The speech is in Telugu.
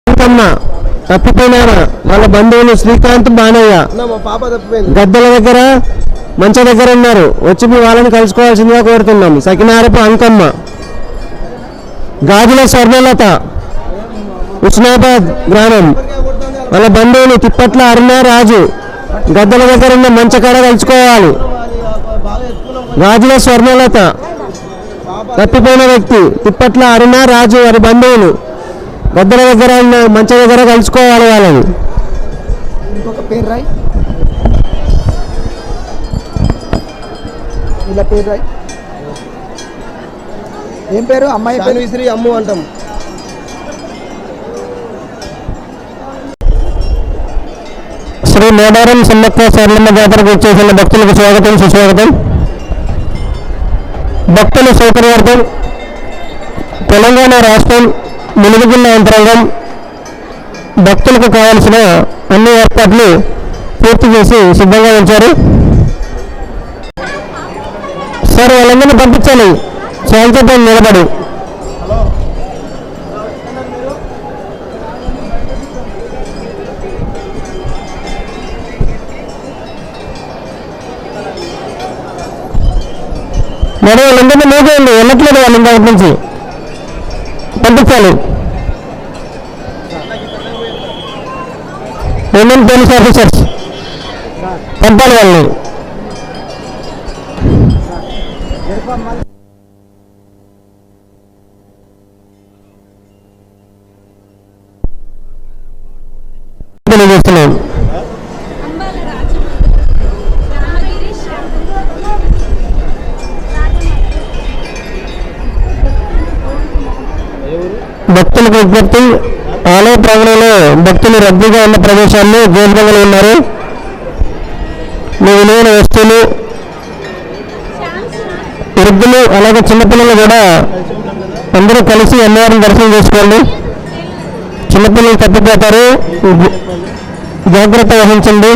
అంకమ్మ తప్పిపోయినారా వాళ్ళ బంధువులు శ్రీకాంత్ బానయ్య గద్దెల దగ్గర మంచ దగ్గర ఉన్నారు. వచ్చి మీ వాళ్ళని కలుసుకోవాల్సిందిగా కోరుతున్నాం. సకినారపు అంకమ్మ, గాజుల స్వర్ణలత ఉస్నాబాద్ గ్రామం వాళ్ళ బంధువులు తిప్పట్ల అరుణ రాజు గద్దెల దగ్గర ఉన్న మంచకాడ కలుసుకోవాలి. గాజుల స్వర్ణలత తప్పిపోయిన వ్యక్తి తిప్పట్ల అరుణ రాజు వారి బంధువులు గద్దెల దగ్గర ఉన్న మంచ దగ్గర కలుసుకోవాలి వాళ్ళని. ఇంకొక పేరు రాయ్, ఇలా పేరు రాయ్. ఏం పేరు? అమ్మాయి పేరు శ్రీ అమ్ము అంటాం. శ్రీ మేడారం సమ్మక్క సారలమ్మ జాతరకు వచ్చేసిన భక్తులకు స్వాగతం సుస్వాగతం. భక్తుల సౌకర్యార్థం తెలంగాణ రాష్ట్రం ములుగు జిల్లా యంత్రాంగం భక్తులకు కావాల్సిన అన్ని ఏర్పాట్లు పూర్తి చేసి సిద్ధంగా ఉంచారు. సార్ వాళ్ళందరినీ పంపించాలి. శాంతితో నిలబడి మరి వాళ్ళందరినీ మూగేయండి. వెళ్ళట్లేదు వాళ్ళు ఇంకా నుంచి పంపించాలి. ఉమెన్ పోలీస్ ఆఫీసర్స్ పంపాలి వాళ్ళని. తెలియజేస్తున్నాం. భక్తులకు విజ్ఞప్తి, ఆలయ ప్రాంగణంలో భక్తులు రద్దీగా ఉన్న ప్రదేశాల్లో గేదెలు ఉన్నారు. మీ విలువైన వస్తువులు, వృద్ధులు అలాగే చిన్నపిల్లలు కూడా అందరూ కలిసి అమ్మవారిని దర్శనం చేసుకోండి. చిన్నపిల్లలు తప్పిపోతారు, జాగ్రత్త వహించండి.